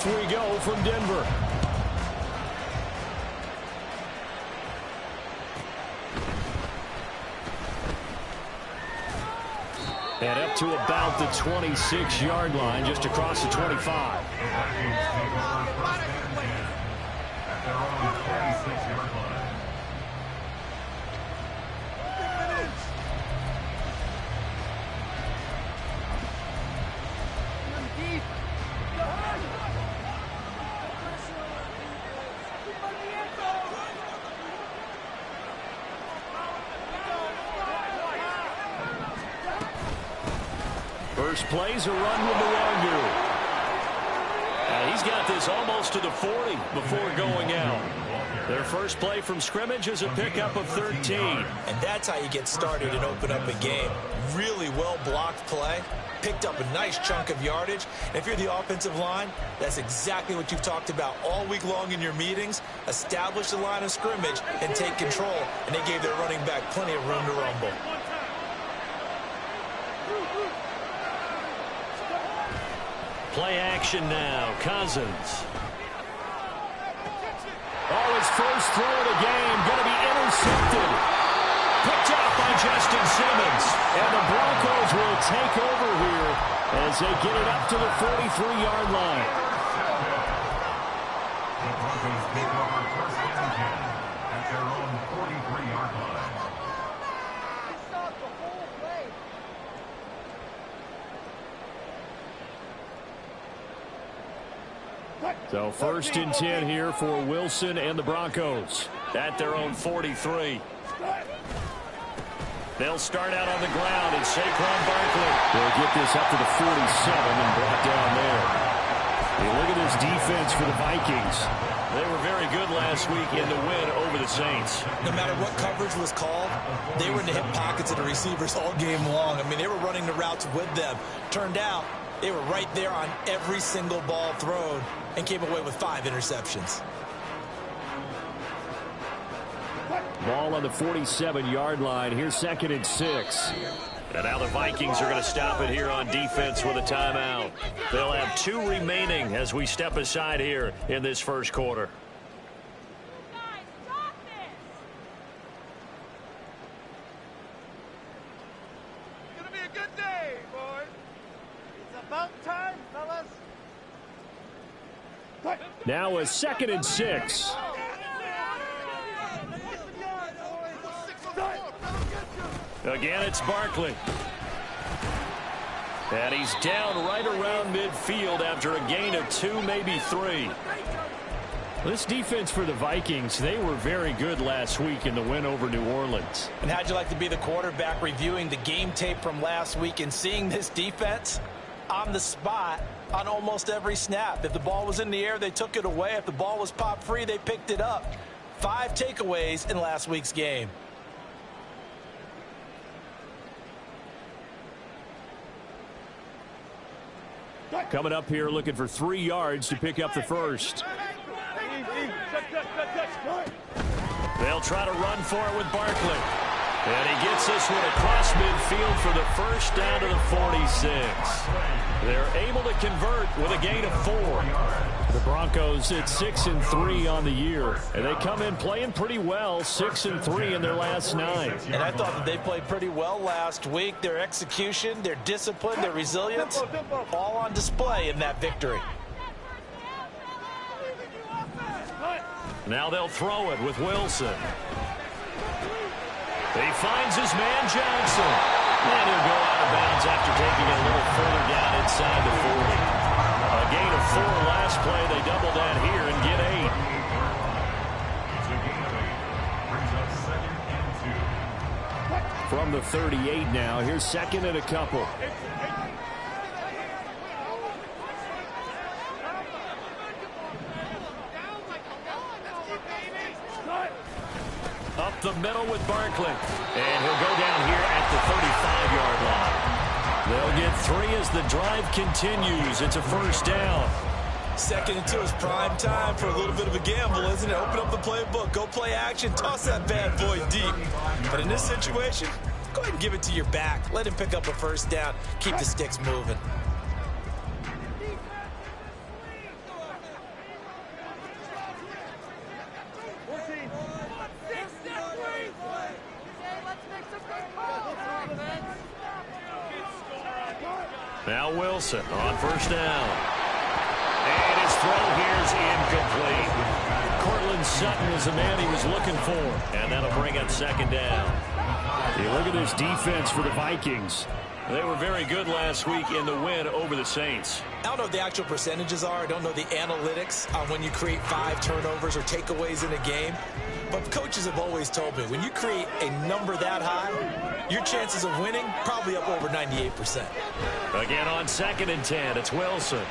Off we go from Denver. And up to about the 26-yard line, just across the 25. First play's a run with Nwangu. He's got this almost to the 40 before going out. Their first play from scrimmage is a pickup of 13. And that's how you get started and open up a game. Really well-blocked play. Picked up a nice chunk of yardage. And if you're the offensive line, that's exactly what you've talked about all week long in your meetings. Establish the line of scrimmage and take control. And they gave their running back plenty of room to rumble. Play action now. Cousins. Oh, his first throw of the game. Going to be intercepted. Picked off by Justin Simmons. And the Broncos will take over here as they get it up to the 43-yard line. The Broncos take over first and 10 at their own 43-yard line. So first and 10 here for Wilson and the Broncos at their own 43. They'll start out on the ground, and Saquon Barkley will get this up to the 47 and brought down there. Hey, look at this defense for the Vikings. They were very good last week in the win over the Saints. No matter what coverage was called, they were in the hip pockets of the receivers all game long. I mean, they were running the routes with them. Turned out they were right there on every single ball thrown and came away with 5 interceptions. Ball on the 47-yard line. Here's second and 6. And now the Vikings are going to stop it here on defense with a timeout. They'll have 2 remaining as we step aside here in this first quarter. It's going to be a good day, boys. It's about time, fellas. Now a second and 6. Again, it's Barkley. And he's down right around midfield after a gain of 2, maybe 3. This defense for the Vikings, they were very good last week in the win over New Orleans. And how'd you like to be the quarterback reviewing the game tape from last week and seeing this defense on the spot on almost every snap? If the ball was in the air, they took it away. If the ball was popped free, they picked it up. 5 takeaways in last week's game. Coming up here looking for 3 yards to pick up the first. They'll try to run for it with Barkley. And he gets this one across midfield for the first down to the 46. They're able to convert with a gain of 4. The Broncos at 6-3 on the year. And they come in playing pretty well, 6-3 in their last 9. And I thought that they played pretty well last week. Their execution, their discipline, their resilience, all on display in that victory. Now they'll throw it with Wilson. He finds his man Johnson. And he'll go out of bounds after taking it a little further down inside the 40. A gain of 4 last play. They double that here and get 8. From the 38 now. Here's second and a couple. Up the middle with Barkley. And he'll go down here at the 35-yard line. They'll get 3 as the drive continues. It's a first down. 2nd and 2 is prime time for a little bit of a gamble, isn't it? Open up the playbook, go play action, toss that bad boy deep. But in this situation, go ahead and give it to your back. Let him pick up a first down. Keep the sticks moving. Now Wilson on first down. And his throw here's incomplete. Cortland Sutton is the man he was looking for. And that'll bring up second down. Hey, look at this defense for the Vikings. They were very good last week in the win over the Saints. I don't know what the actual percentages are. I don't know the analytics on when you create 5 turnovers or takeaways in a game. But coaches have always told me, when you create a number that high, your chances of winning probably up over 98%. Again on 2nd and 10, it's Wilson.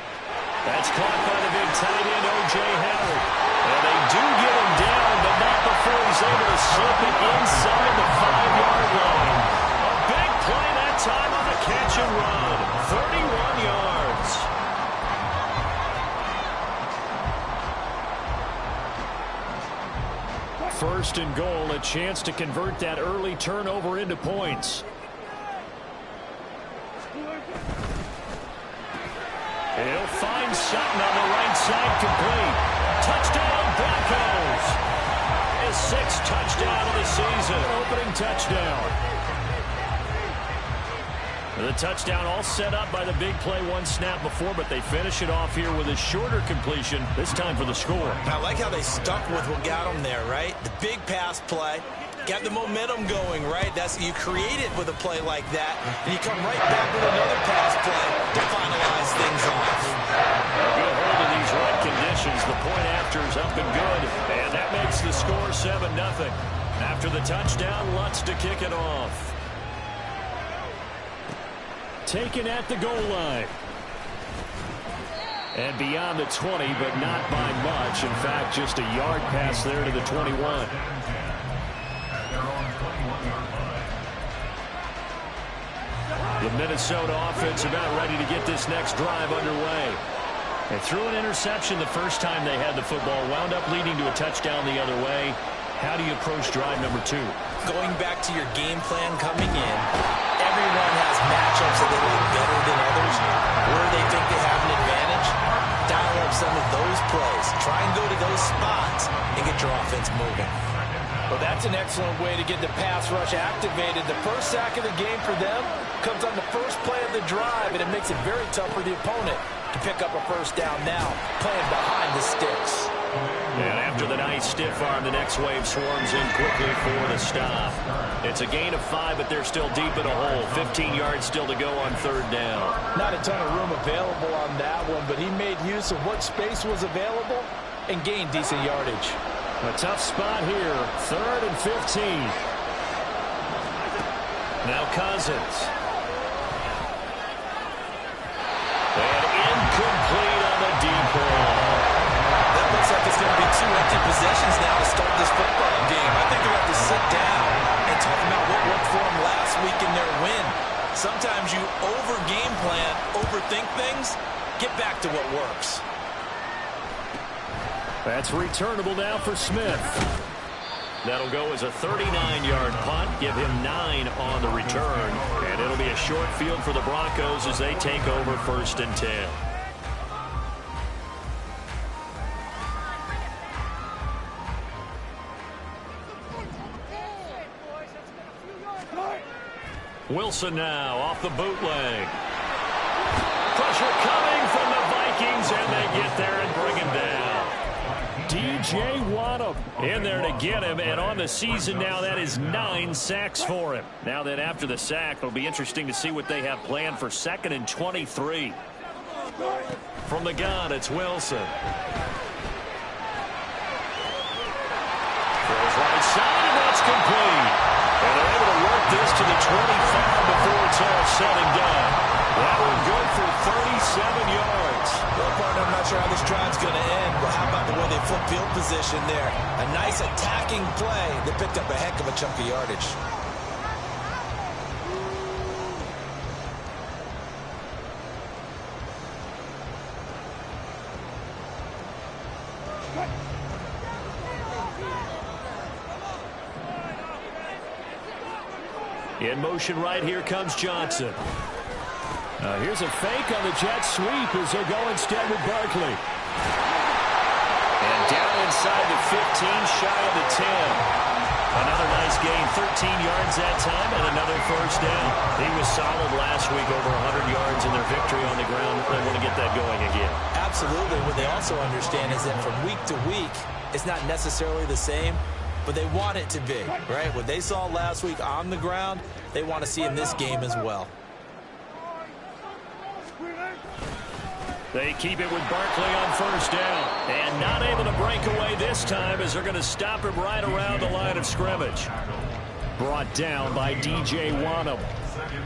That's caught by the big tight end, O.J. Howard. And they do get him down, but not before he's able to slip it inside the 5-yard line. A big play that time on the catch and run. 31 yards. First and goal, a chance to convert that early turnover into points. He'll find Sutton on the right side, complete. Touchdown, Broncos. His 6th touchdown of the season. Opening touchdown. The touchdown all set up by the big play one snap before, but they finish it off here with a shorter completion, this time for the score. I like how they stuck with what got them there, right? The big pass play. Got the momentum going, right? That's you create it with a play like that, and you come right back with another pass play to finalize things off. A good hold of these right conditions. The point after is up and good, and that makes the score 7-0. After the touchdown, Lutz to kick it off. Taken at the goal line. And beyond the 20, but not by much. In fact, just a yard pass there to the 21. The Minnesota offense about ready to get this next drive underway. They threw an interception the first time they had the football, wound up leading to a touchdown the other way. How do you approach drive number 2? Going back to your game plan coming in, everyone has matchups that they like better than others, where they think they have an advantage. Dial up some of those plays. Try and go to those spots and get your offense moving. Well, that's an excellent way to get the pass rush activated. The first sack of the game for them comes on the first play of the drive, and it makes it very tough for the opponent to pick up a first down now, playing behind the sticks. And after the nice stiff arm, the next wave swarms in quickly for the stop. It's a gain of 5, but they're still deep in a hole. 15 yards still to go on 3rd down. Not a ton of room available on that one, but he made use of what space was available and gained decent yardage. A tough spot here. 3rd and 15. Now Cousins. And incomplete on the deep ball. That looks like it's going to be 2 empty possessions now to start this football game. I think they'll have to sit down and talk about what worked for them last week in their win. Sometimes you over-game plan, overthink things, get back to what works. That's returnable now for Smith. That'll go as a 39-yard punt. Give him 9 on the return. And it'll be a short field for the Broncos as they take over 1st and 10. Wilson now off the bootleg. Pressure coming from the Vikings, and they get there and bring him down. DJ Waddle in there to get him, and on the season now, that is 9 sacks for him. Now then, after the sack, it'll be interesting to see what they have planned for 2nd and 23. From the gun, it's Wilson. Throws right side, and that's complete. And they're able to work this to the 25 before it's all said and done. That one good for 37 yards. Well, partner, I'm not sure how this drive's going to end, but how about the way they flip field position there? A nice attacking play that picked up a heck of a chunk of yardage. In motion right here comes Johnson. Here's a fake on the jet sweep as they'll go instead with Barkley. And down inside the 15, shy of the 10. Another nice gain, 13 yards that time, and another first down. He was solid last week, over 100 yards in their victory on the ground. They want to get that going again. Absolutely. What they also understand is that from week to week, it's not necessarily the same, but they want it to be, right? What they saw last week on the ground, they want to see in this game as well. They keep it with Barkley on first down. And not able to break away this time as they're going to stop him right around the line of scrimmage. Brought down by D.J. Wanham.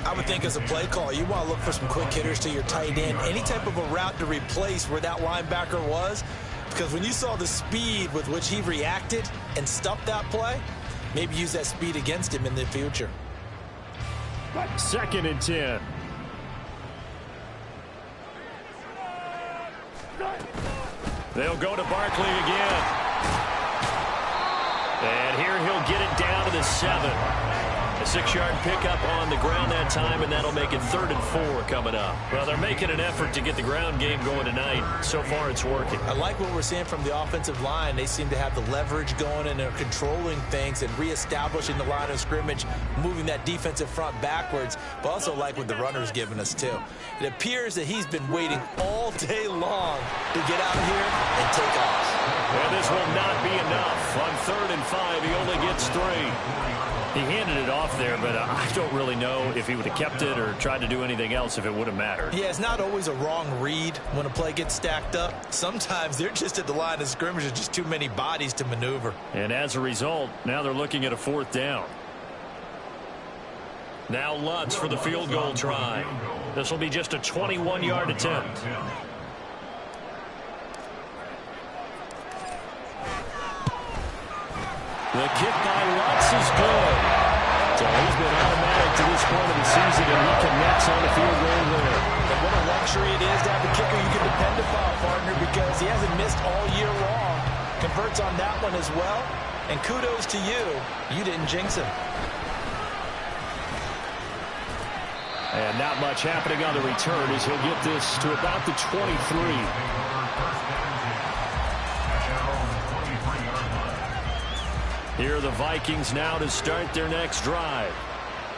I would think as a play caller, you want to look for some quick hitters to your tight end. Any type of a route to replace where that linebacker was. Because when you saw the speed with which he reacted and stuffed that play, maybe use that speed against him in the future. 2nd and 10. They'll go to Barkley again. And here he'll get it down to the 7. A 6-yard pickup on the ground that time, and that'll make it 3rd and 4 coming up. Well, they're making an effort to get the ground game going tonight. So far, it's working. I like what we're seeing from the offensive line. They seem to have the leverage going, and they're controlling things and reestablishing the line of scrimmage, moving that defensive front backwards, but also like what the runner's giving us, too. It appears that he's been waiting all day long to get out here and take off. And this will not be enough. On 3rd and 5, he only gets 3. He handed it off there, but I don't really know if he would have kept it or tried to do anything else if it would have mattered. Yeah, it's not always a wrong read when a play gets stacked up. Sometimes they're just at the line of scrimmage. There's just too many bodies to maneuver. And as a result, now they're looking at a 4th down. Now Lutz for the field goal try. This will be just a 21-yard attempt. The kick by Lutz is good. So he's been automatic to this point of the season, and he connects on the field goal there. And what a luxury it is to have a kicker you can depend upon, partner, because he hasn't missed all year long. Converts on that one as well. And kudos to you. You didn't jinx him. And not much happening on the return as he'll get this to about the 23. Here are the Vikings now to start their next drive.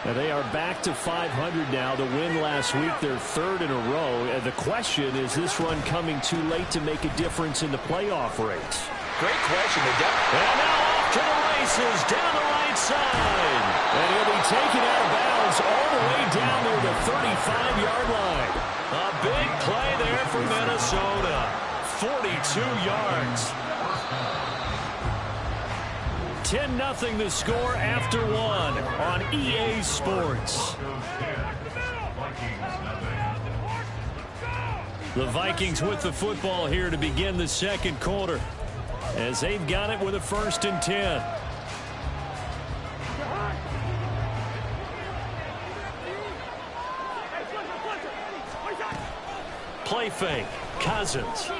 And they are back to 500 now. The win last week, their 3rd in a row. And the question is this run coming too late to make a difference in the playoff race? Great question. And now off to the races down the right side. And he'll be taken out of bounds all the way down near the 35-yard line. A big play there for Minnesota. 42 yards. 10-0 the score after 1 on EA Sports. The Vikings with the football here to begin the 2nd quarter as they've got it with a 1st and 10. Play fake. Cousins.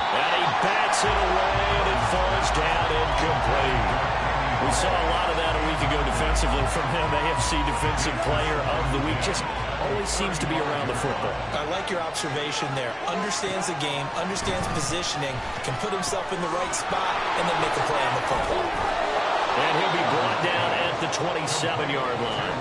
And he bats it away, and it falls down incomplete. We saw a lot of that a week ago defensively from him. AFC Defensive Player of the Week. Just always seems to be around the football. I like your observation there. Understands the game, understands positioning, can put himself in the right spot, and then make a play on the football. And he'll be brought down at the 27-yard line.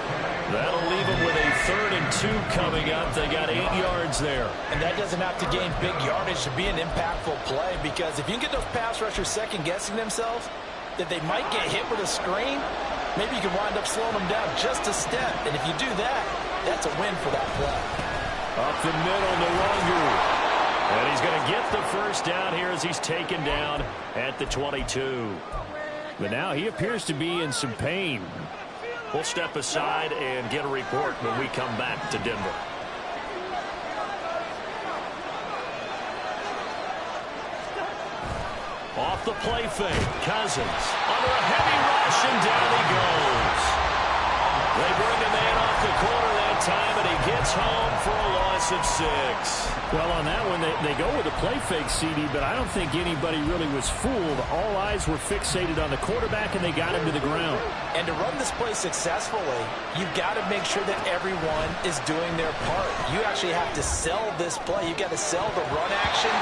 That'll leave him with a 3rd and 2 coming up. They got 8 yards there. And that doesn't have to gain big yardage to be an impactful play, because if you can get those pass rushers second-guessing themselves, that they might get hit with a screen, maybe you can wind up slowing them down just a step. And if you do that, that's a win for that play. Up the middle, Nwangu. And he's going to get the first down here as he's taken down at the 22. But now he appears to be in some pain. We'll step aside and get a report when we come back to Denver. Off the play fake, Cousins under a heavy rush, and down he goes. They bring him in off the corner that time, and he gets home for a loss of 6. Well, on that one, they go with a play fake, CD, but I don't think anybody really was fooled. All eyes were fixated on the quarterback, and they got him to the ground. And to run this play successfully, you've got to make sure that everyone is doing their part. You actually have to sell this play. You've got to sell the run action.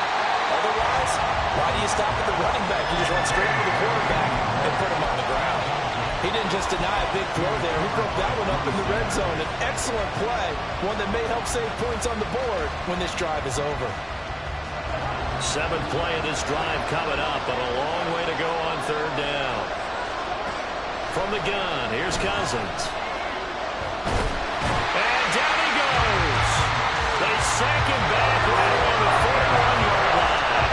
Otherwise, why do you stop at the running back? You just run straight for the quarterback and put him on the ground. He didn't just deny a big throw there. He broke that one up in the red zone. An excellent play, one that may help save points on the board when this drive is over. 7th play of this drive coming up, but a long way to go on 3rd down. From the gun, here's Cousins. And down he goes. They sack him back right around the 41-yard line.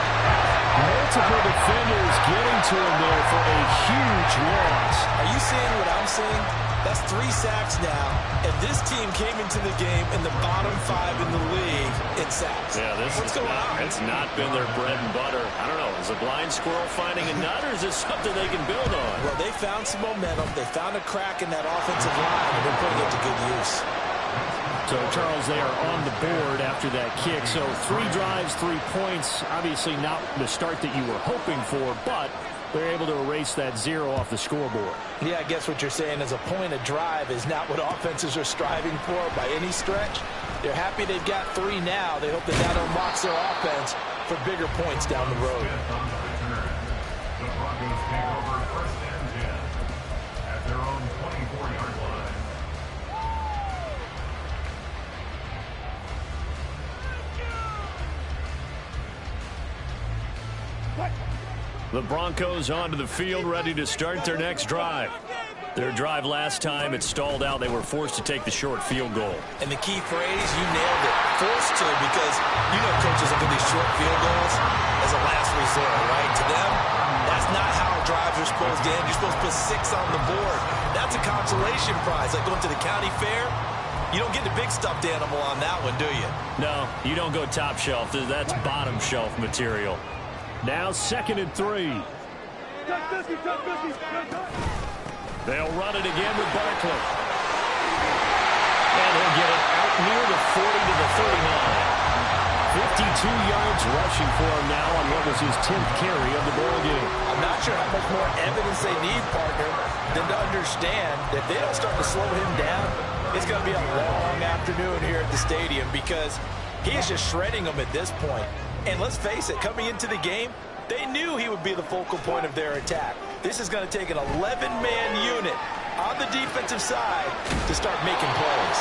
Multiple defenders getting to him there for a huge loss. Are you seeing what I'm seeing? That's 3 sacks now, and this team came into the game in the bottom 5 in the league in sacks. Yeah, What's going on? It's not been their bread and butter. I don't know. Is a blind squirrel finding a nut, or is this something they can build on? Well, they found some momentum. They found a crack in that offensive line, and they're putting it to good use. So, Charles, they are on the board after that kick. So 3 drives, 3 points. Obviously not the start that you were hoping for, but they're able to erase that 0 off the scoreboard. Yeah, I guess what you're saying is a point a drive is not what offenses are striving for by any stretch. They're happy they've got 3 now. They hope that unlocks their offense for bigger points down the road. The Broncos take over 1st and 10 at their own 24-yard line. The Broncos onto the field, ready to start their next drive. Their drive last time, it stalled out. They were forced to take the short field goal. And the key phrase, you nailed it. Forced to, because you know coaches look at these short field goals as a last resort, right? To them, that's not how drives are supposed to end. You're supposed to put 6 on the board. That's a consolation prize, like going to the county fair. You don't get the big stuffed animal on that one, do you? No, you don't go top shelf. That's bottom shelf material. Now 2nd and 3. They'll run it again with Barkley. And he'll get it out near the 40 to the 39. 52 yards rushing for him now on what was his 10th carry of the ball game. I'm not sure how much more evidence they need, partner, than to understand that they don't start to slow him down. It's going to be a long afternoon here at the stadium because he is just shredding them at this point. And let's face it, coming into the game, they knew he would be the focal point of their attack. This is going to take an 11-man unit on the defensive side to start making plays.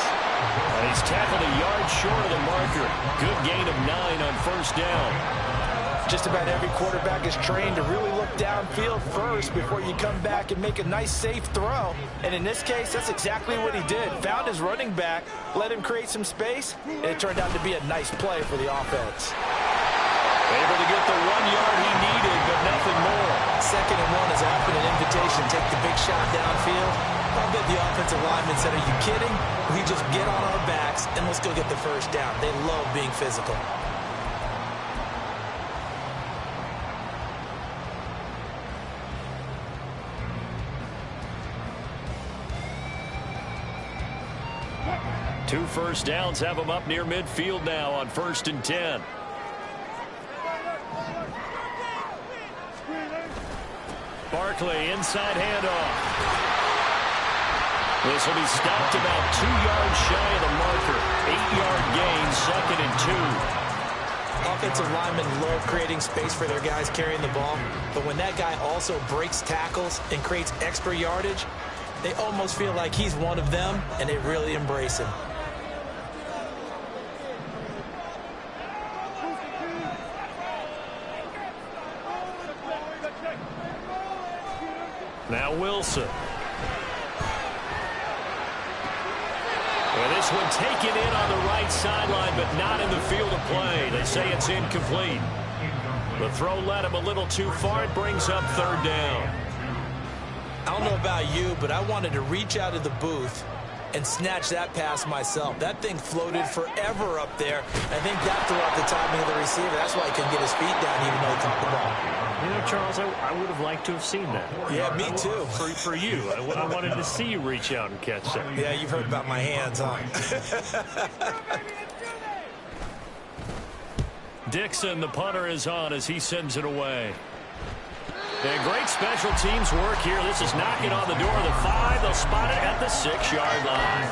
And he's tackled a yard short of the marker. Good gain of 9 on 1st down. Just about every quarterback is trained to really look downfield first before you come back and make a nice, safe throw. And in this case, that's exactly what he did. Found his running back, let him create some space, and it turned out to be a nice play for the offense. Able to get the 1 yard he needed, but nothing more. 2nd and 1 is often an invitation. Take the big shot downfield. I bet the offensive lineman said, are you kidding? We just get on our backs and let's go get the 1st down. They love being physical. Two 1st downs have him up near midfield now on 1st and 10. Barkley, inside handoff. This will be stopped about 2 yards shy of the marker. 8-yard gain, 2nd and 2. Offensive linemen love creating space for their guys carrying the ball, but when that guy also breaks tackles and creates extra yardage, they almost feel like he's one of them, and they really embrace him. Now Wilson. Well, this one taken in on the right sideline, but not in the field of play. They say it's incomplete. The throw led him a little too far. It brings up 3rd down. I don't know about you, but I wanted to reach out of the booth and snatch that pass myself. That thing floated forever up there. I think that threw out the timing of the receiver. That's why he couldn't get his feet down even though he caught the ball. You know, Charles, I would have liked to have seen that. Yeah, me too. For you. I wanted to see you reach out and catch that. Yeah, you've heard about my hands, huh? Dixon, the punter, is on as he sends it away. And great special teams work here. This is knocking on the door of the 5. They'll spot it at the 6-yard line.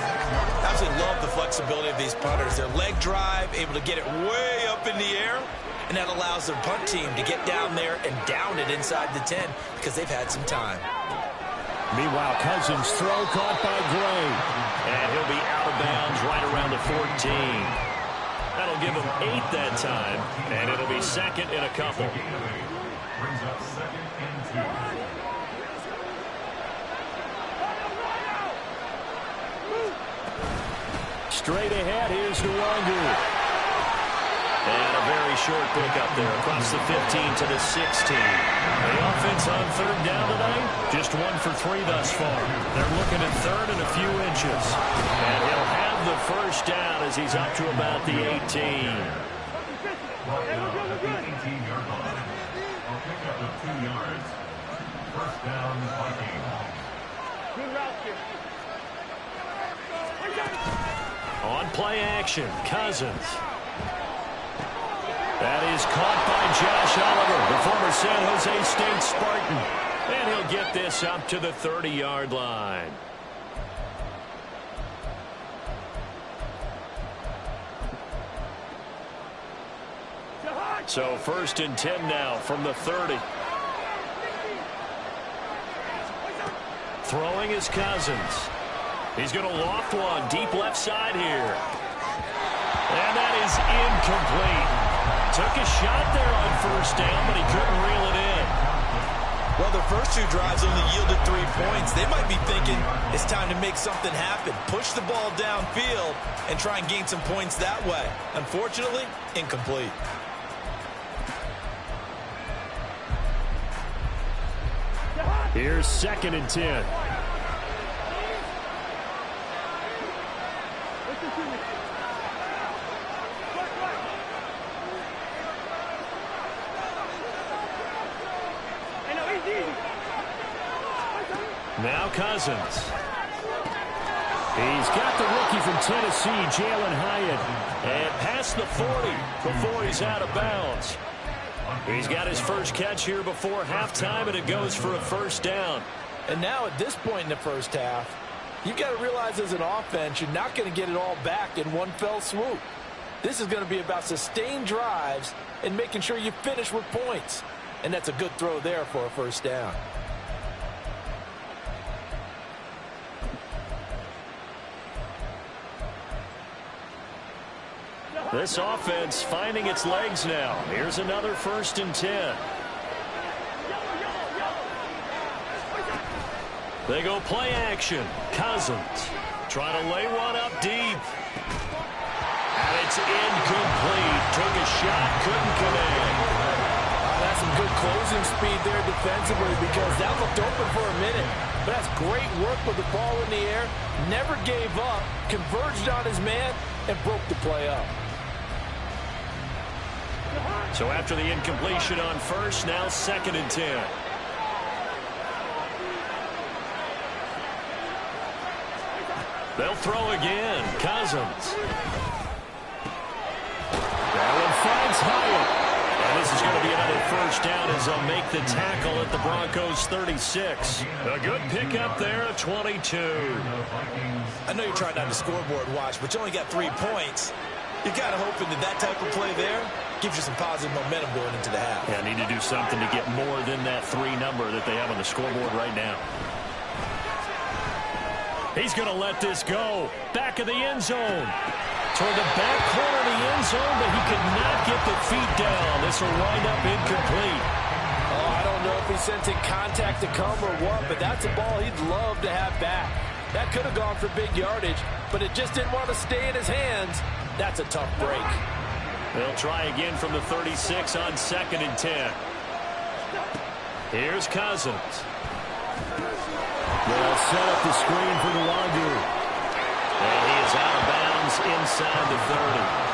Absolutely love the flexibility of these punters. Their leg drive, able to get it way up in the air, and that allows their punt team to get down there and down it inside the 10 because they've had some time. Meanwhile, Cousins' throw caught by Gray. And he'll be out of bounds right around the 14. That'll give him 8 that time, and it'll be second in a couple. Brings up 2nd and 2. Straight ahead, here's Nwangu. And a very short pickup there across the 15 to the 16. The offense on 3rd down today, just 1 for 3 thus far. They're looking at 3rd and a few inches. And he'll have the first down as he's up to about the 18. At the 18-yard line. A pickup of 2 yards. First down, Vikings. On play action, Cousins. That is caught by Josh Oliver, the former San Jose State Spartan. And he'll get this up to the 30-yard line. So 1st and 10 now from the 30. Throwing is Cousins. He's going to loft one deep left side here. And that is incomplete. Took a shot there on 1st down, but he couldn't reel it in. Well, the first 2 drives only yielded 3 points. They might be thinking it's time to make something happen. Push the ball downfield and try and gain some points that way. Unfortunately, incomplete. Here's 2nd and 10. Now Cousins. He's got the rookie from Tennessee, Jalen Hyatt. And past the 40 before he's out of bounds. He's got his first catch here before halftime, and it goes for a 1st down. And now at this point in the first half, you've got to realize as an offense, you're not going to get it all back in one fell swoop. This is going to be about sustained drives and making sure you finish with points. And that's a good throw there for a 1st down. This offense finding its legs now. Here's another 1st and 10. They go play action. Cousins trying to lay one up deep. And it's incomplete. Took a shot, couldn't connect. That's some good closing speed there defensively because that looked open for a minute. But that's great work with the ball in the air. Never gave up, converged on his man, and broke the play up. So after the incompletion on 1st, now 2nd and 10. They'll throw again. Cousins. That one finds Hyatt. And this is going to be another 1st down as they'll make the tackle at the Broncos 36. A good pickup there at 22. I know you're trying not to scoreboard watch, but you only got 3 points. You're kind of hoping that type of play there gives you some positive momentum going into the half. Yeah, need to do something to get more than that 3 number that they have on the scoreboard right now. He's going to let this go. Back of the end zone. Toward the back corner of the end zone, but he could not get the feet down. This will wind up incomplete. Oh, I don't know if he's sensing contact to come or what, but that's a ball he'd love to have back. That could have gone for big yardage, but it just didn't want to stay in his hands. That's a tough break. They'll try again from the 36 on 2nd and 10. Here's Cousins. They'll set up the screen for Nwangu. And he is out of bounds inside the 30.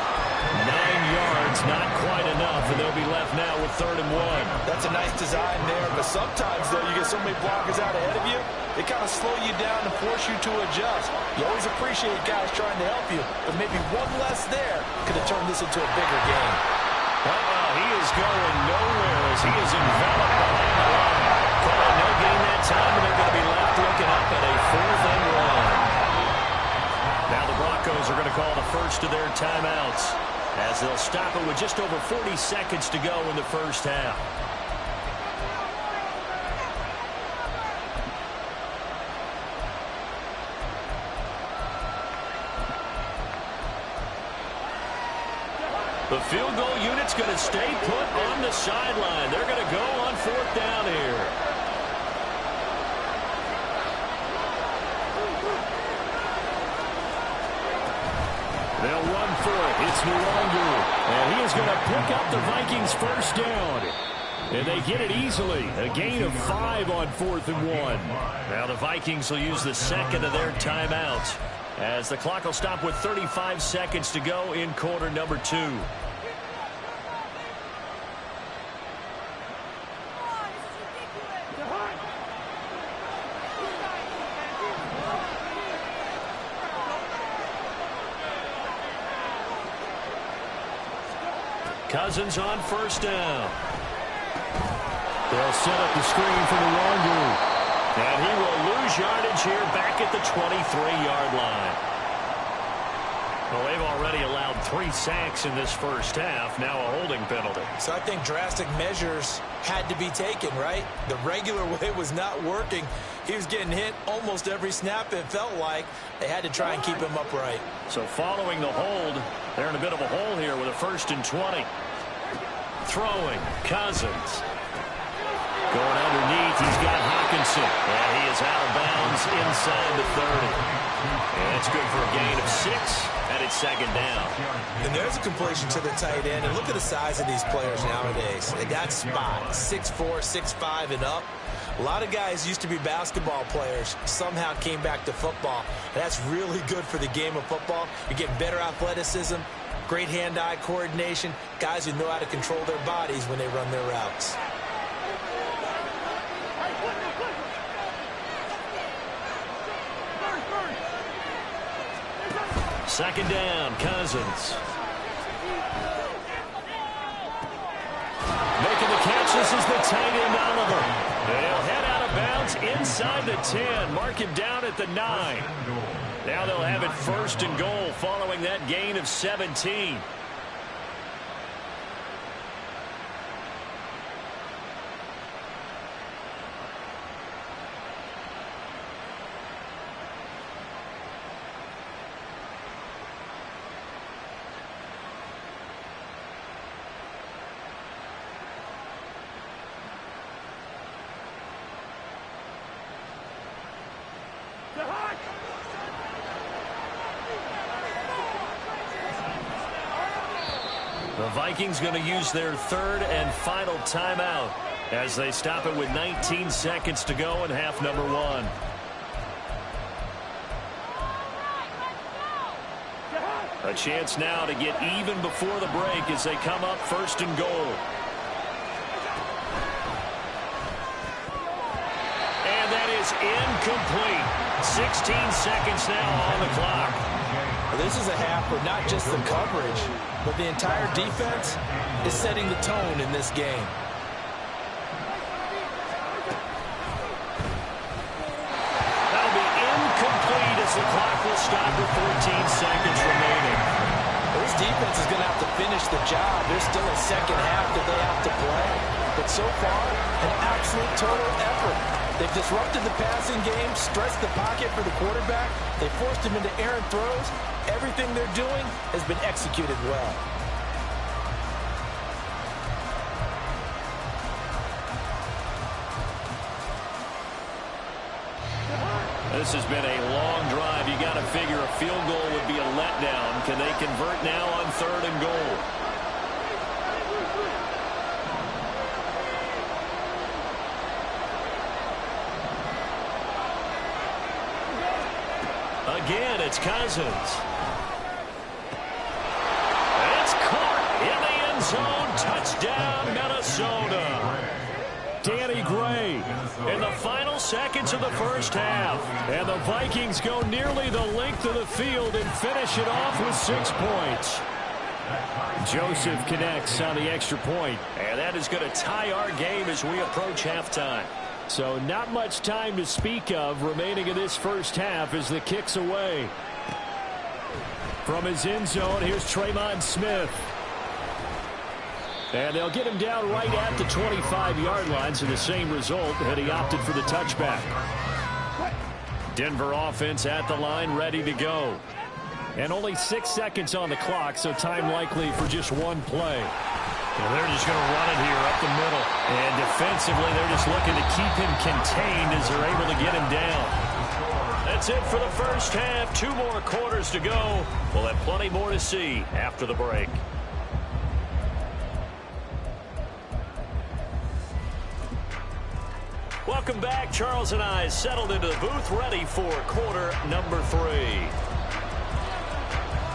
9 yards, not quite enough, and they'll be left now with 3rd and 1. That's a nice design there, but sometimes, though, you get so many blockers out ahead of you, they kind of slow you down and force you to adjust. You always appreciate guys trying to help you, but maybe one less there could have turned this into a bigger game. He is going nowhere as he is enveloped behind the line. Calling no gain that time, and they're going to be left looking up at a 4th and 1. Now the Broncos are going to call the first of their timeouts as they'll stop it with just over 40 seconds to go in the first half. The field goal unit's going to stay put on the sideline. They're going to go on 4th down here. They'll run for it. It's Nwangu. And he is going to pick up the Vikings first down. And they get it easily. A gain of 5 on 4th and 1. Now the Vikings will use the second of their timeouts as the clock will stop with 35 seconds to go in quarter number 2. Cousins on first down. They'll set up the screen for Nwangu. And he will lose yardage here back at the 23-yard line. Well, they've already allowed 3 sacks in this first half. Now a holding penalty. So I think drastic measures had to be taken, right? The regular way was not working. He was getting hit almost every snap, it felt like. They had to try and keep him upright. So following the hold, they're in a bit of a hole here with a 1st and 20. Throwing, Cousins. Going underneath, he's got Hawkinson. And he is out of bounds inside the 30. And that's good for a gain of 6, and it's 2nd down. And there's a completion to the tight end. And look at the size of these players nowadays. They got spot, 6'4", 6'5", and up. A lot of guys used to be basketball players, somehow came back to football. And that's really good for the game of football. You're getting better athleticism, great hand-eye coordination, guys who know how to control their bodies when they run their routes. Second down, Cousins. Making the catch, this is the tight end, Oliver. They'll head out of bounds inside the 10. Mark him down at the 9. Now they'll have it 1st and goal following that gain of 17. The Vikings going to use their 3rd and final timeout as they stop it with 19 seconds to go in half number 1. A chance now to get even before the break as they come up 1st and goal. And that is incomplete. 16 seconds now on the clock. Well, this is a half where not just the coverage, but the entire defense is setting the tone in this game. That'll be incomplete as the clock will stop with 14 seconds remaining. Well, this defense is going to have to finish the job. There's still a second half that they have to play. But so far, an absolute total effort. They've disrupted the passing game, stretched the pocket for the quarterback. They forced him into errant throws. Everything they're doing has been executed well. This has been a long drive. You got to figure a field goal would be a letdown. Can they convert now on 3rd and goal? again. It's Cousins. It's caught in the end zone. Touchdown, Minnesota. Danny Gray in the final seconds of the first half. And the Vikings go nearly the length of the field and finish it off with 6 points. Joseph connects on the extra point. And that is going to tie our game as we approach halftime. So not much time to speak of remaining in this first half as the kick's away. From his end zone, here's Tremon Smith. And they'll get him down right at the 25-yard line, so the same result, and he opted for the touchback. Denver offense at the line, ready to go. And only 6 seconds on the clock, so time likely for just one play. And they're just going to run it here up the middle. And defensively, they're just looking to keep him contained as they're able to get him down. That's it for the first half. 2 more quarters to go. We'll have plenty more to see after the break. Welcome back. Charles and I settled into the booth, ready for quarter number 3.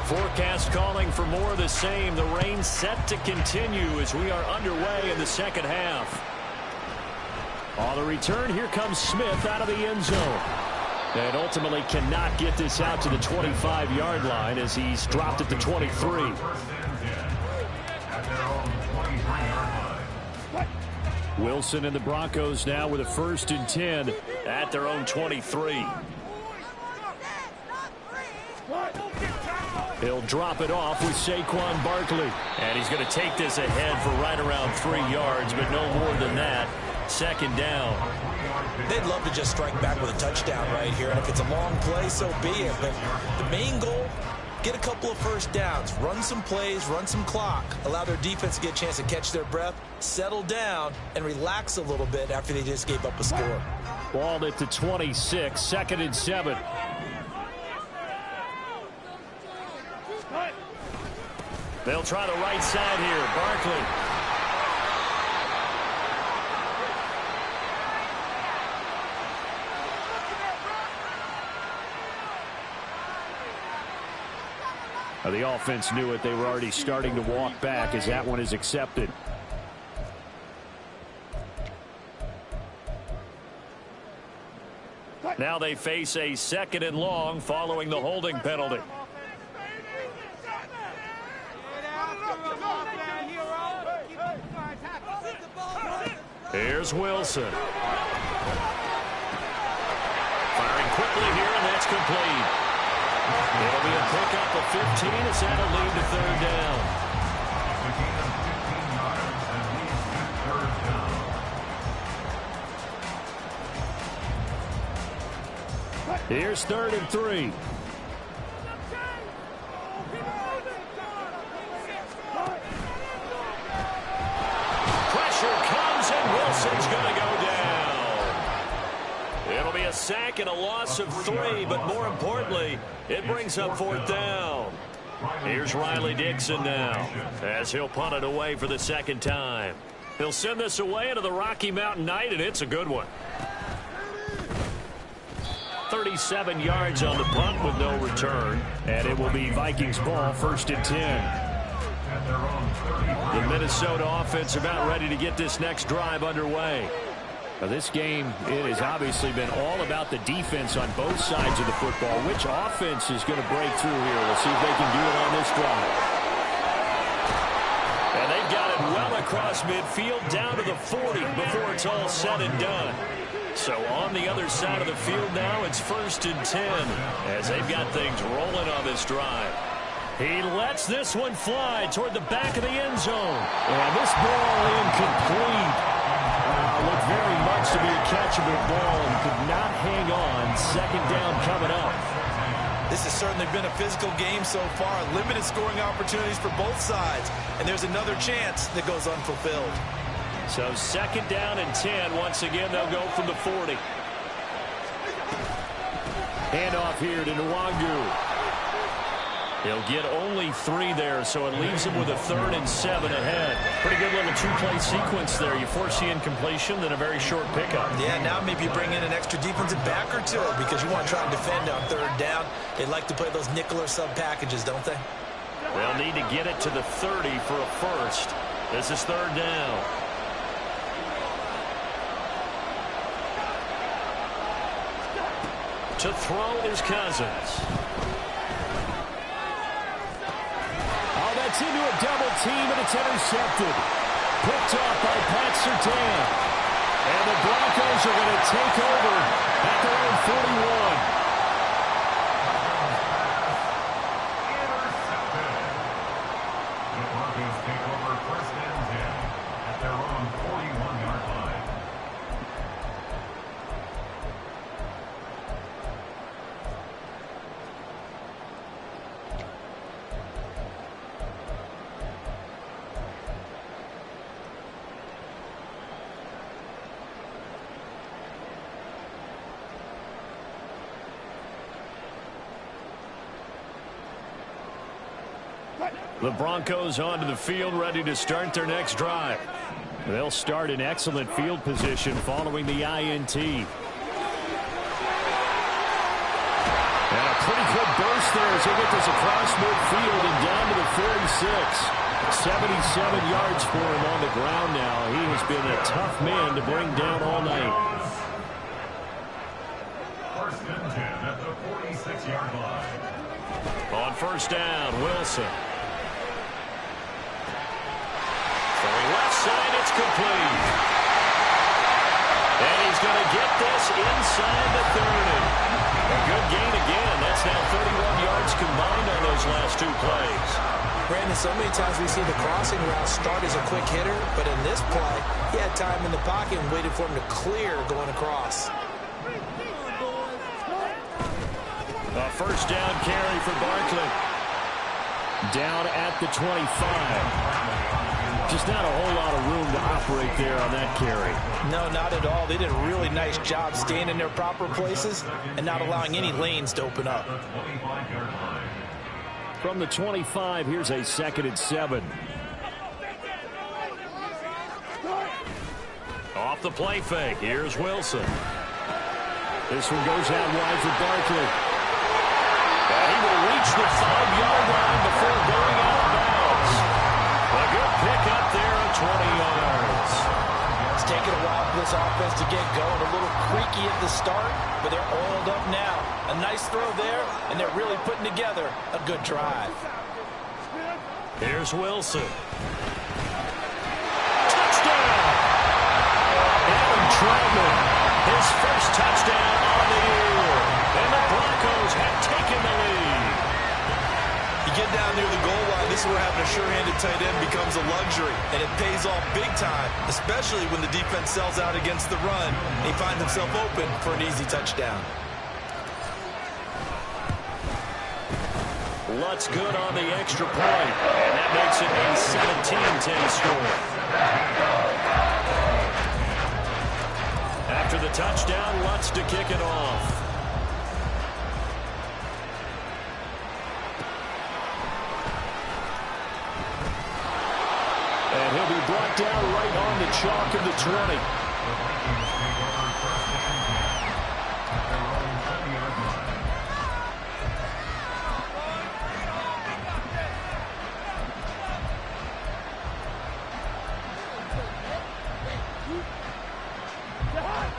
Forecast calling for more of the same. The rain set to continue as we are underway in the second half. On the return, here comes Smith out of the end zone. And ultimately cannot get this out to the 25-yard line as he's dropped at the 23. Wilson and the Broncos now with a 1st and 10 at their own 23. He'll drop it off with Saquon Barkley. And he's going to take this ahead for right around 3 yards, but no more than that. 2nd down. They'd love to just strike back with a touchdown right here. And if it's a long play, so be it. But the main goal, get a couple of first downs. Run some plays, run some clock. Allow their defense to get a chance to catch their breath, settle down, and relax a little bit after they just gave up a score. Ball at the 26, 2nd and 7. They'll try the right side here. Barkley. The offense knew it. They were already starting to walk back as that one is accepted. Now they face a 2nd and long following the holding penalty. Here's Wilson. Firing quickly here, and that's complete. It'll be a pickup of 15 as that'll lead to 3rd down. Here's 3rd and 3. Pressure comes, and Wilson's going to go down. It'll be a sack and a loss of 3, but more importantly, it brings up 4th down. Here's Riley Dixon now as he'll punt it away for the 2nd time. He'll send this away into the Rocky Mountain night, and it's a good one. 37 yards on the punt with no return, and it will be Vikings ball, 1st and 10. The Minnesota offense about ready to get this next drive underway. Now this game, it has obviously been all about the defense on both sides of the football. Which offense is going to break through here? We'll see if they can do it on this drive. And they've got it well across midfield down to the 40 before it's all said and done. So on the other side of the field now, it's 1st and 10 as they've got things rolling on this drive. He lets this one fly toward the back of the end zone. And this ball incomplete. Looked very much to be a catchable ball and could not hang on. 2nd down coming up. This has certainly been a physical game so far. Limited scoring opportunities for both sides. And there's another chance that goes unfulfilled. So 2nd down and 10. Once again, they'll go from the 40. Handoff here to Nwangu. He'll get only 3 there, so it leaves him with a 3rd and 7 ahead. Pretty good little two-play sequence there. You force the incompletion, then a very short pickup. Yeah, now maybe you bring in an extra defensive back or two because you want to try and defend on third down. They like to play those nickel or sub packages, don't they? They'll need to get it to the 30 for a first. This is third down. To throw is Cousins. Oh, that's into a double team, and it's intercepted. Picked off by Pat Surtain. And the Broncos are going to take over at their own 41. The Broncos take over first and 10 at their own 41-yard line. The Broncos onto the field, ready to start their next drive. They'll start in excellent field position following the INT. And a pretty good burst there as they get this across midfield and down to the 46. 77 yards for him on the ground now. He has been a tough man to bring down all night. First and 10 at the 46-yard line. On first down, Wilson. Throwing left side, it's complete. And he's going to get this inside the 30. A good gain again. That's now 31 yards combined on those last two plays. Brandon, so many times we see the crossing route start as a quick hitter, but in this play, he had time in the pocket and waited for him to clear going across. A first down carry for Barkley. Down at the 25. Just not a whole lot of room to operate there on that carry. No, not at all. They did a really nice job staying in their proper places and not allowing any lanes to open up. From the 25, here's a 2nd and 7. Off the play fake. Here's Wilson. This one goes out wide for Barkley. And he will reach the 5-yard line before going out of bounds. A good pick up there at 20 yards. It's taken a while for this offense to get going. A little creaky at the start, but they're oiled up now. A nice throw there, and they're really putting together a good drive. Here's Wilson. Touchdown! Adam Troutman, his first touchdown on the year. And the Broncos have taken the lead. You get down near the goal line, this is where having a sure-handed tight end becomes a luxury, and it pays off big time, especially when the defense sells out against the run, and he finds himself open for an easy touchdown. Lutz good on the extra point, and that makes it a 17-10 score. After the touchdown, Lutz to kick it off. And he'll be brought down right on the chalk of the 20.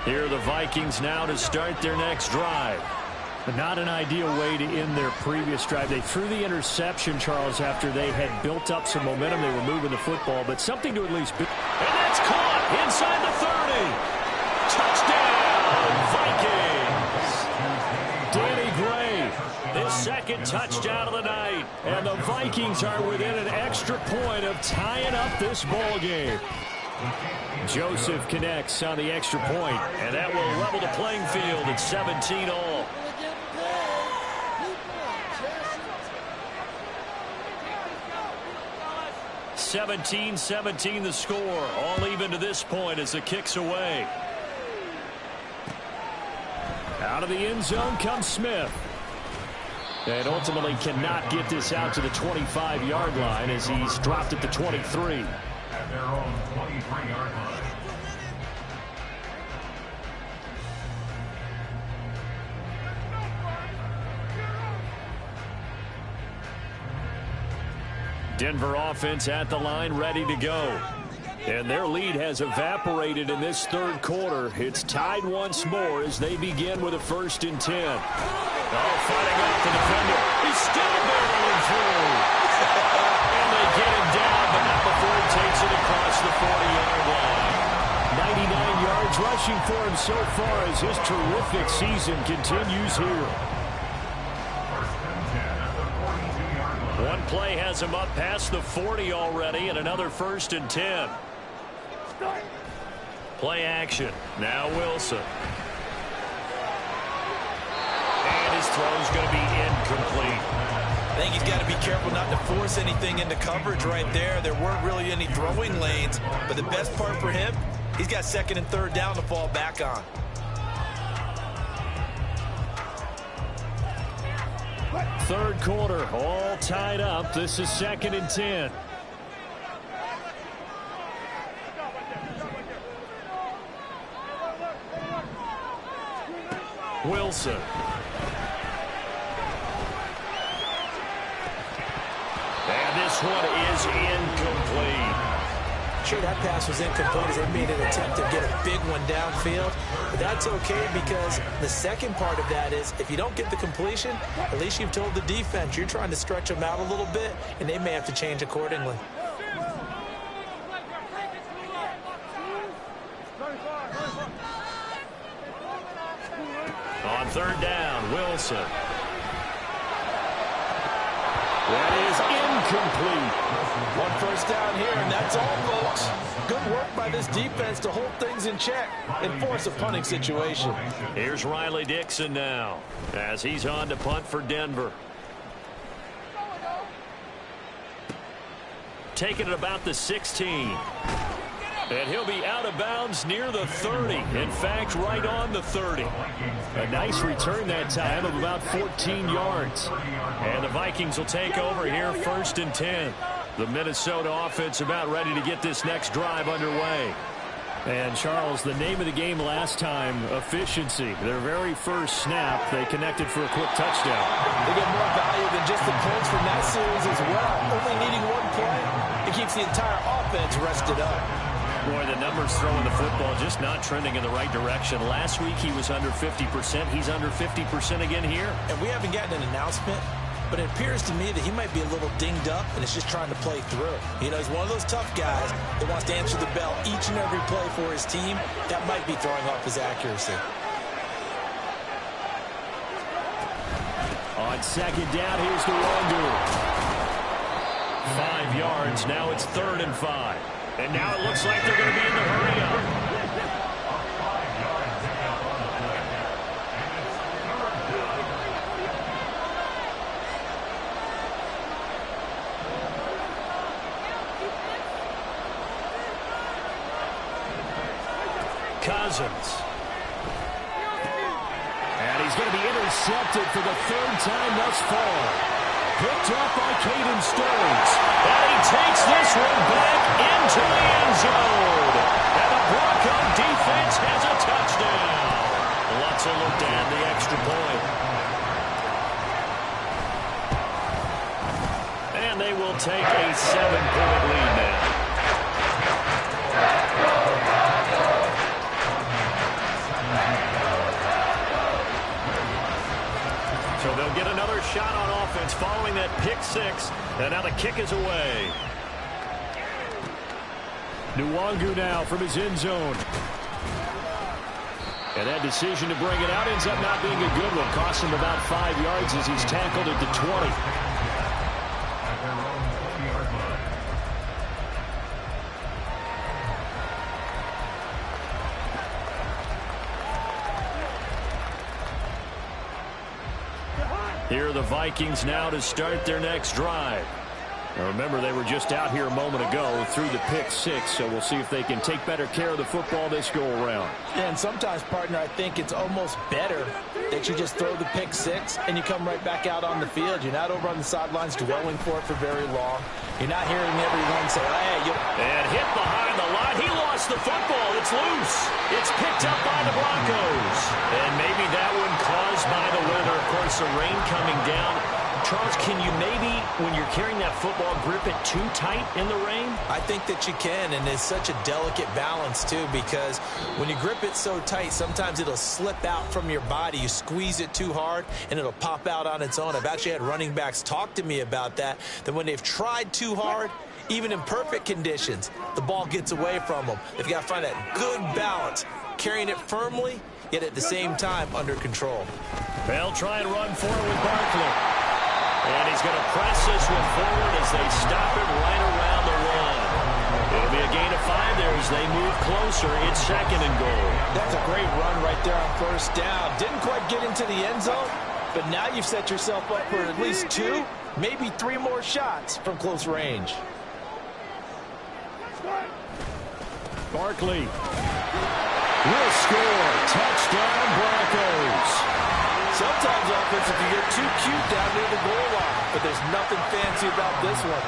Here are the Vikings now to start their next drive. But not an ideal way to end their previous drive. They threw the interception, Charles, after they had built up some momentum. They were moving the football, but something to at least be. And that's caught inside the 30. Touchdown, Vikings. Danny Gray, his second touchdown of the night. And the Vikings are within an extra point of tying up this ball game. Joseph connects on the extra point, and that will level the playing field at 17-all. (17-17) the score, all even to this point as the kick's away. Out of the end zone comes Smith. And ultimately cannot get this out to the 25-yard line as he's dropped at the 23. their own 23-yard line. Denver offense at the line, ready to go. And their lead has evaporated in this third quarter. It's tied once more as they begin with a 1st and 10. Oh, fighting off the defender. He's still barreling through. And they get him down, but not before he takes it across the 40-yard line. 99 yards rushing for him so far as his terrific season continues here. One play has him up past the 40 already, and another 1st and 10. Play action. Now Wilson. And his throw's going to be incomplete. I think he's got to be careful not to force anything into coverage right there. There weren't really any throwing lanes, but the best part for him, he's got 2nd and 3rd down to fall back on. Third quarter, all tied up. This is 2nd and 10. Wilson. And this one is incomplete. Sure, that pass was incomplete as they made an attempt to get a big one downfield. But that's okay because the second part of that is if you don't get the completion, at least you've told the defense you're trying to stretch them out a little bit, and they may have to change accordingly. On 3rd down, Wilson. That is incomplete. 1 first down here, and that's all, folks. Good work by this defense to hold things in check and force a punting situation. Here's Riley Dixon now as he's on to punt for Denver. Taking it about the 16. And he'll be out of bounds near the 30. In fact, right on the 30. A nice return that time of about 14 yards. And the Vikings will take over here 1st and 10. The Minnesota offense about ready to get this next drive underway. And, Charles, the name of the game last time, efficiency. Their very first snap, they connected for a quick touchdown. They get more value than just the points from that series as well. Only needing one play, it keeps the entire offense rested up. Boy, the numbers throwing the football just not trending in the right direction. Last week he was under 50%. He's under 50% again here. And we haven't gotten an announcement, but it appears to me that he might be a little dinged up and is just trying to play through. You know, he's one of those tough guys that wants to answer the bell each and every play for his team. That might be throwing off his accuracy. On 2nd down, here's the Wandu. 5 yards. Now it's 3rd and 5. And now it looks like they're going to be in the hurry-up. Cousins. And he's going to be intercepted for the 3rd time thus far. Picked up by Caden Stearns. And he takes this one back into the end zone. And the Bronco defense has a touchdown. Lutzer looked at the extra point. And they will take a 7-point lead now. So they'll get another shot on offense following that pick 6. And now the kick is away. Nwangu now from his end zone. And that decision to bring it out ends up not being a good one. Cost him about 5 yards as he's tackled at the 20. Here are the Vikings now to start their next drive. Now remember, they were just out here a moment ago through the pick 6, so we'll see if they can take better care of the football this go-around. Yeah, and sometimes, partner, I think it's almost better that you just throw the pick 6 and you come right back out on the field. You're not over on the sidelines dwelling for it for very long. You're not hearing everyone say, hey, and hit behind some rain coming down. Charles, can you maybe, when you're carrying that football, grip it too tight in the rain? I think that you can, and it's such a delicate balance, too, because when you grip it so tight, sometimes it'll slip out from your body. You squeeze it too hard, and it'll pop out on its own. I've actually had running backs talk to me about that when they've tried too hard, even in perfect conditions, the ball gets away from them. They've got to find that good balance, carrying it firmly, yet at the same time under control. They'll try and run forward with Barkley. And he's going to press this one forward as they stop it right around the one. It'll be a gain of 5 there as they move closer. It's 2nd and goal. That's a great run right there on first down. Didn't quite get into the end zone, but now you've set yourself up for at least 2, maybe 3 more shots from close range. Barkley will score. Touchdown, Broncos. Sometimes offensive can get too cute down near the goal line, but there's nothing fancy about this one.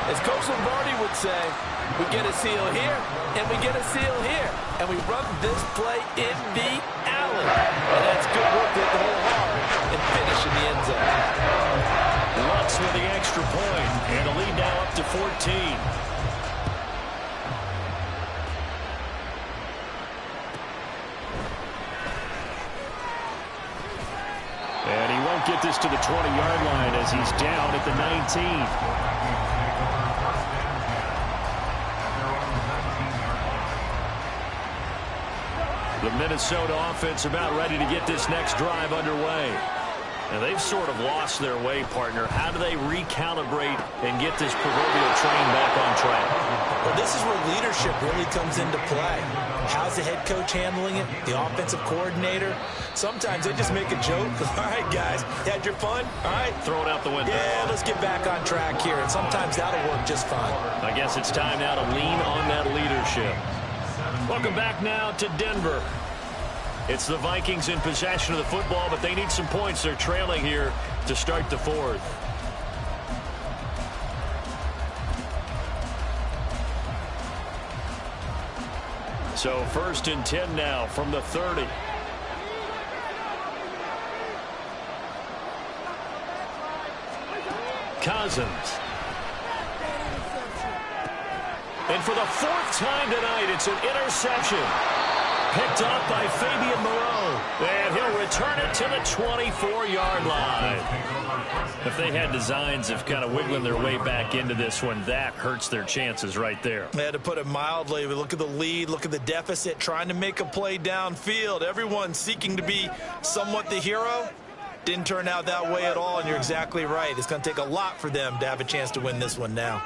As Coach Lombardi would say, we get a seal here, and we get a seal here, and we run this play in the alley. And that's good work to hit the hole hard and finish in the end zone. Lutz with the extra point, and a lead now up to 14. And he won't get this to the 20-yard line as he's down at the 19. The Minnesota offense about ready to get this next drive underway. And they've sort of lost their way, partner. How do they recalibrate and get this proverbial train back on track? Well, this is where leadership really comes into play. How's the head coach handling it? The offensive coordinator? Sometimes they just make a joke. All right, guys, you had your fun? All right. Throw it out the window. Yeah, let's get back on track here. And sometimes that'll work just fine. I guess it's time now to lean on that leadership. Welcome back now to Denver. It's the Vikings in possession of the football, but they need some points. They're trailing here to start the 4th. So 1st and 10 now from the 30. Cousins. And for the 4th time tonight, it's an interception. Picked up by Fabian Moreau. And he'll return it to the 24-yard line. If they had designs of kind of wiggling their way back into this one, that hurts their chances right there. They had to put it mildly. Look at the lead, look at the deficit, trying to make a play downfield. Everyone seeking to be somewhat the hero. Didn't turn out that way at all, and you're exactly right. It's going to take a lot for them to have a chance to win this one now.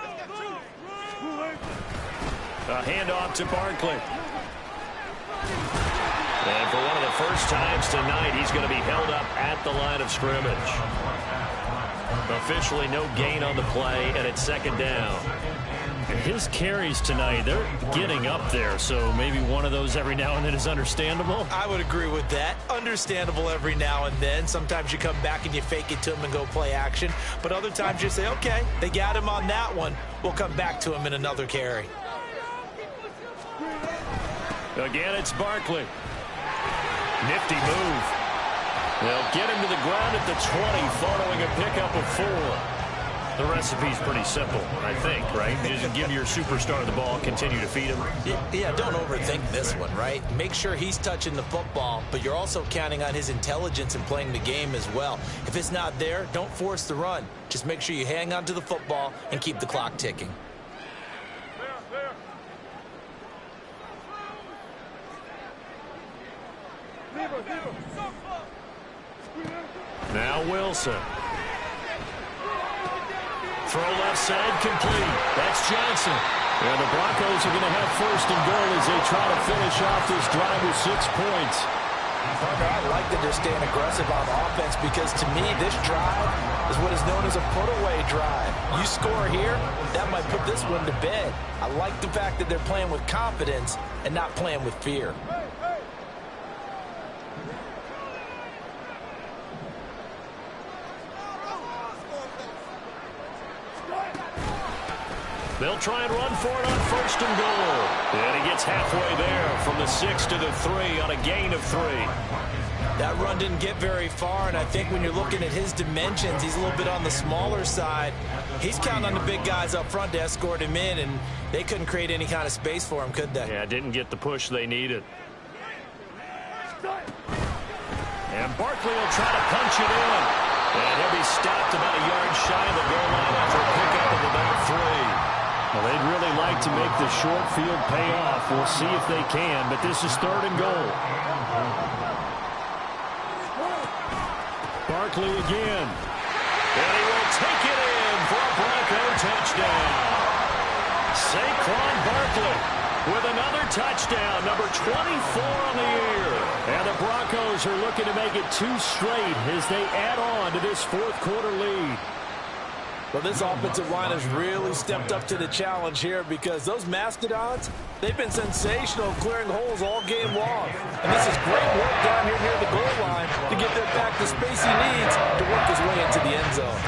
A handoff to Barkley. And for one of the first times tonight, he's going to be held up at the line of scrimmage. Officially no gain on the play, and it's 2nd down. His carries tonight, they're getting up there, so maybe one of those every now and then is understandable. I would agree with that. Understandable every now and then. Sometimes you come back and you fake it to him and go play action. But other times you say, okay, they got him on that one. We'll come back to him in another carry. Again, it's Barkley. Nifty move. They'll get him to the ground at the 20 following a pickup of 4. The recipe's pretty simple, I think, right? Just give your superstar the ball, continue to feed him. Yeah, don't overthink this one, right? Make sure he's touching the football, but you're also counting on his intelligence in playing the game as well. If it's not there, don't force the run. Just make sure you hang on to the football and keep the clock ticking. Now Wilson. Throw left side complete. That's Johnson. And the Broncos are going to have 1st and goal as they try to finish off this drive with 6 points. I like that they're staying aggressive on offense because to me this drive is what is known as a put-away drive. You score here, that might put this one to bed. I like the fact that they're playing with confidence and not playing with fear. They'll try and run for it on 1st and goal. And he gets halfway there from the 6 to the 3 on a gain of 3. That run didn't get very far, and I think when you're looking at his dimensions, he's a little bit on the smaller side. He's counting on the big guys up front to escort him in, and they couldn't create any kind of space for him, could they? Yeah, didn't get the push they needed. And Barkley will try to punch it in. And he'll be stopped about a yard shy of the goal line after a pickup of about 3. Well, they'd really like to make the short field pay off. We'll see if they can, but this is 3rd and goal. Barkley again. And he will take it in for a Bronco touchdown. Saquon Barkley with another touchdown, number 24 on the year. And the Broncos are looking to make it 2 straight as they add on to this 4th quarter lead. Well, this offensive line has really stepped up to the challenge here because those Mastodons, they've been sensational clearing holes all game long. And this is great work down here near the goal line to get that back the space he needs to work his way into the end zone.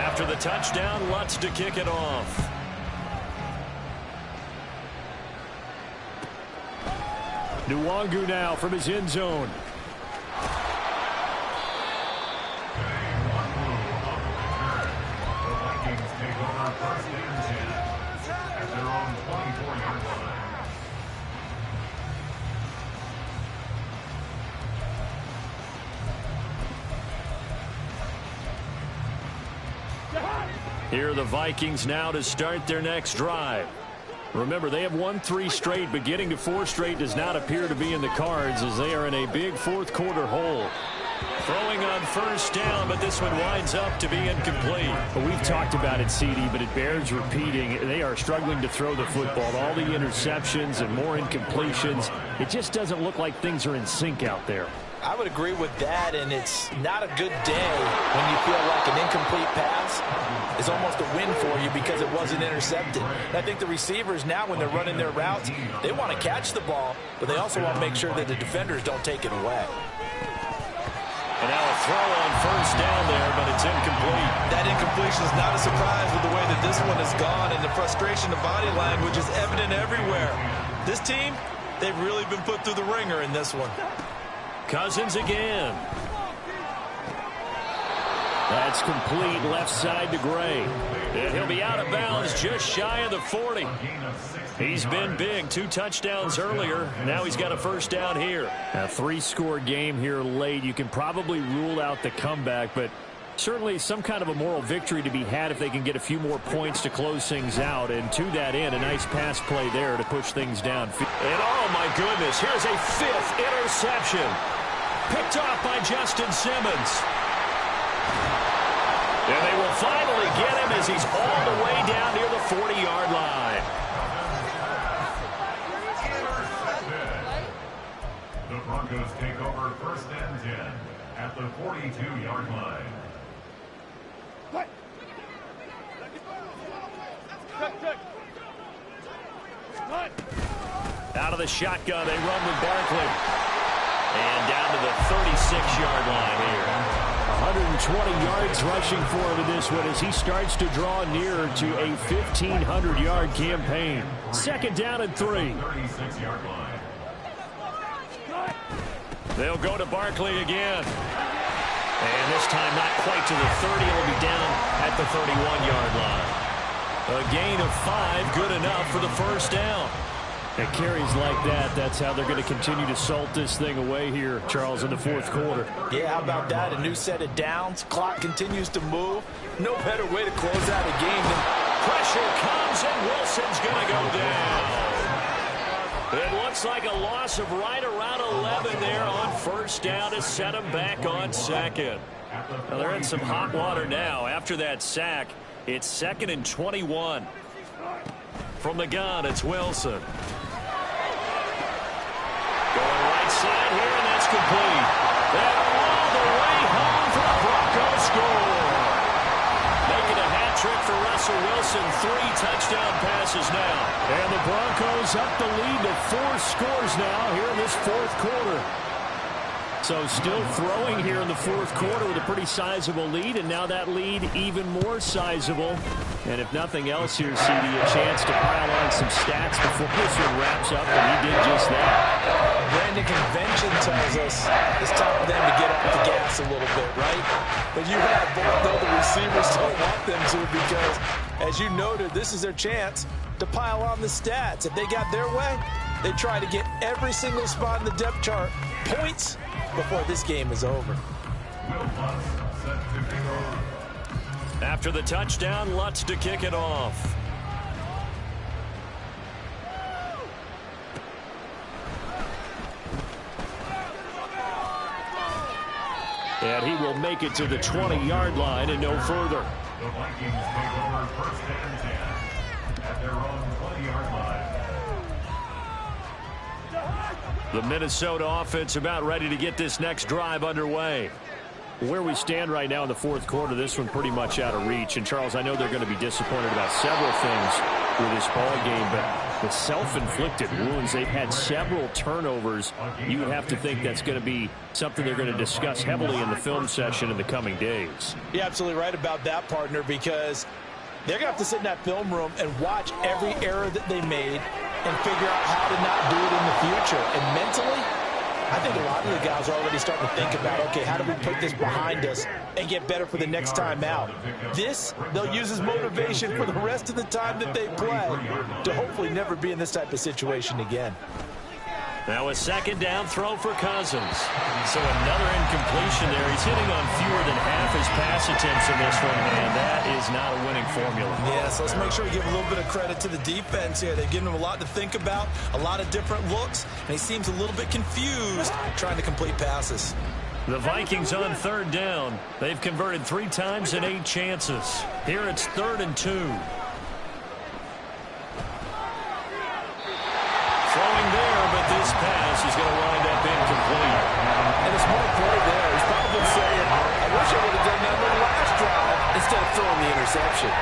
After the touchdown, Lutz to kick it off. Nwangu now from his end zone. The Vikings take over 1st and 10 at their own 24-yard line. Here are the Vikings now to start their next drive. Remember, they have won 3 straight, but getting to 4 straight does not appear to be in the cards as they are in a big 4th quarter hole. Throwing on 1st down, but this one winds up to be incomplete. Well, we've talked about it, CD, but it bears repeating. They are struggling to throw the football. All the interceptions and more incompletions. It just doesn't look like things are in sync out there. I would agree with that, and it's not a good day when you feel like an incomplete pass is almost a win for you because it wasn't intercepted. And I think the receivers now, when they're running their routes, they want to catch the ball, but they also want to make sure that the defenders don't take it away. And now a throw on 1st down there, but it's incomplete. That incompletion is not a surprise with the way that this one has gone, and the frustration of body language is evident everywhere. This team, they've really been put through the ringer in this one. Cousins again. That's complete left side to Gray. And he'll be out of bounds just shy of the 40. He's been big. 2 touchdowns earlier. Now he's got a 1st down here. A 3-score game here late. You can probably rule out the comeback, but certainly some kind of a moral victory to be had if they can get a few more points to close things out. And to that end, a nice pass play there to push things down. And oh my goodness, here's a 5th interception. Picked off by Justin Simmons. And they will finally get him as he's all the way down near the 40-yard line. The Broncos take over 1st and 10 at the 42-yard line. Out of the shotgun, they run with Barkley. And down to the 36-yard line here. 120 yards rushing for him in this one as he starts to draw nearer to a 1,500-yard campaign. 2nd down and 3. 36-yard line. They'll go to Barkley again. And this time not quite to the 30. It'll be down at the 31-yard line. A gain of 5, good enough for the 1st down. At carries like that, that's how they're going to continue to salt this thing away here, Charles, in the 4th quarter. Yeah, how about that? A new set of downs. Clock continues to move. No better way to close out a game than pressure comes, and Wilson's going to go down. It looks like a loss of right around 11 there on 1st down to set him back on 2nd. Well, they're in some hot water now. After that sack, it's 2nd and 21. From the gun, it's Wilson. Going right side here, and that's complete. And all the way home for the Broncos score. Making a hat trick for Russell Wilson. 3 touchdown passes now. And the Broncos up the lead to 4 scores now here in this 4th quarter. So still throwing here in the fourth quarter with a pretty sizable lead, and now that lead even more sizable. And if nothing else here, CD, a chance to pile on some stats before this one wraps up, and he did just that. Brandon, convention tells us it's time for them to get off the gas a little bit, right? But you have both, though the receivers don't want them to, because, as you noted, this is their chance to pile on the stats. If they got their way, they try to get every single spot in the depth chart points before this game is over. After the touchdown, Lutz to kick it off. And he will make it to the 20-yard line and no further. The Vikings take over first and 10 at their own 20-yard line. The Minnesota offense about ready to get this next drive underway. Where we stand right now in the fourth quarter, this one pretty much out of reach. And, Charles, I know they're going to be disappointed about several things with this ball game, but the self-inflicted wounds, they've had several turnovers. You would have to think that's going to be something they're going to discuss heavily in the film session in the coming days. You're absolutely right about that, partner, because they're going to have to sit in that film room and watch every error that they made and figure out how to not do it in the future. And mentally, I think a lot of the guys are already starting to think about, okay, how do we put this behind us and get better for the next time out? This, they'll use as motivation for the rest of the time that they play to hopefully never be in this type of situation again. Now a second down throw for Cousins. So another incompletion there. He's hitting on fewer than half his pass attempts in this one, and that is not a winning formula. Yeah, so let's make sure we give a little bit of credit to the defense here. They've given him a lot to think about, a lot of different looks, and he seems a little bit confused trying to complete passes. The Vikings on third down. They've converted 3 times in 8 chances. Here it's 3rd and 2. Throwing there, but this pass is going to wind up incomplete. And a smart play there. He's probably saying, I wish I would have done that on the last drive instead of throwing the interception.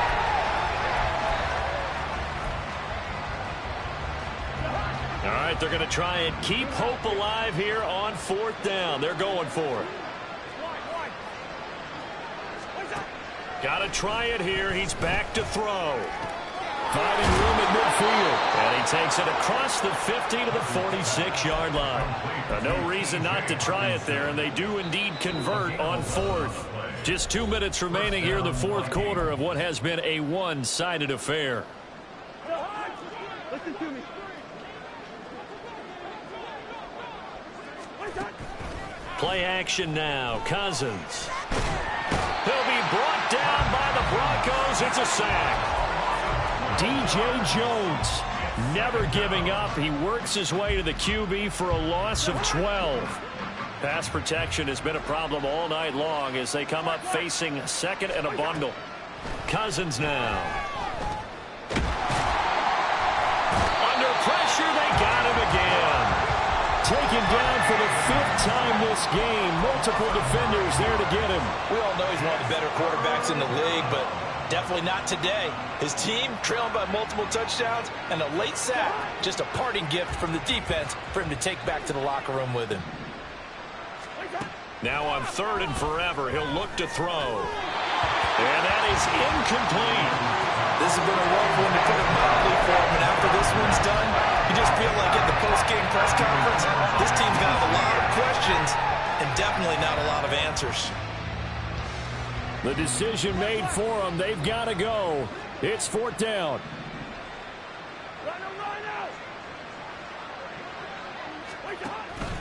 All right, they're going to try and keep hope alive here on 4th down. They're going for it. Got to try it here. He's back to throw. Finding room at midfield. And he takes it across the 50 to the 46-yard line. No reason not to try it there, and they do indeed convert on 4th. Just 2 minutes remaining here in the fourth quarter of what has been a one-sided affair. Listen to me. Play action now. Cousins. He'll be brought down by the Broncos. It's a sack. DJ Jones never giving up. He works his way to the QB for a loss of 12. Pass protection has been a problem all night long as they come up facing second and a bundle. Cousins now. Under pressure, they got him again. Taken down for the 5th time this game. Multiple defenders there to get him. We all know he's one of the better quarterbacks in the league, but definitely not today. His team trailing by multiple touchdowns and a late sack. Just a parting gift from the defense for him to take back to the locker room with him. Now on 3rd and forever, he'll look to throw. And that is incomplete. This has been a rough one to put it mildly for him, and after this one's done, you just feel like at the post-game press conference, this team's got a lot of questions and definitely not a lot of answers. The decision made for them. They've got to go. It's 4th down.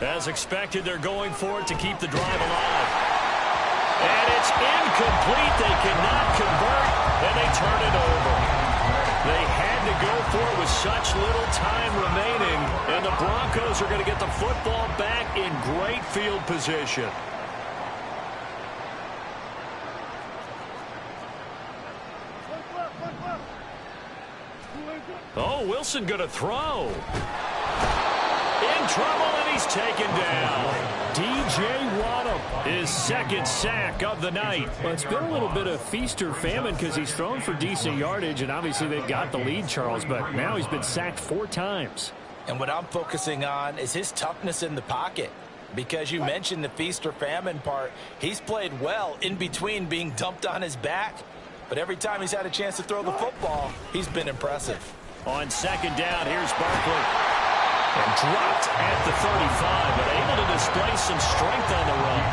As expected, they're going for it to keep the drive alive. And it's incomplete. They cannot convert, and they turn it over. They had to go for it with such little time remaining, and the Broncos are going to get the football back in great field position. Oh, Wilson going to throw. In trouble, and he's taken down. DJ Waddle, His 2nd sack of the night. well, it's been a little bit of feast or famine because he's thrown for decent yardage, and obviously they've got the lead, Charles, but now he's been sacked 4 times. And what I'm focusing on is his toughness in the pocket. because you mentioned the feast or famine part. He's played well in between being dumped on his back, but every time he's had a chance to throw the football, he's been impressive. On second down, here's Barkley. And dropped at the 35, but able to display some strength on the run.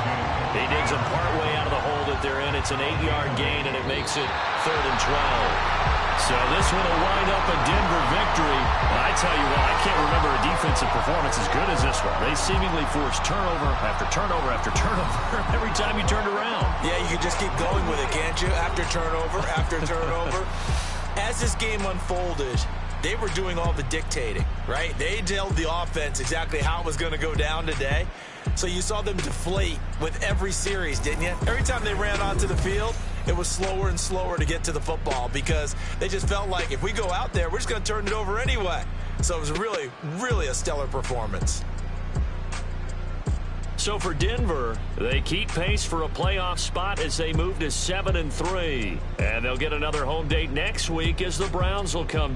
He digs them partway out of the hole that they're in. It's an 8-yard gain, and it makes it 3rd and 12. So this one will wind up a Denver victory. And I tell you what, I can't remember a defensive performance as good as this one. They seemingly forced turnover after turnover after turnover every time you turned around. Yeah, you can just keep going with it, can't you? After turnover, after turnover. As this game unfolded, they were doing all the dictating, right? They told the offense exactly how it was going to go down today. So you saw them deflate with every series, didn't you? Every time they ran onto the field, it was slower and slower to get to the football because they just felt like if we go out there, we're just going to turn it over anyway. So it was really, really a stellar performance. So for Denver, they keep pace for a playoff spot as they move to 7-3. And they'll get another home date next week as the Browns will come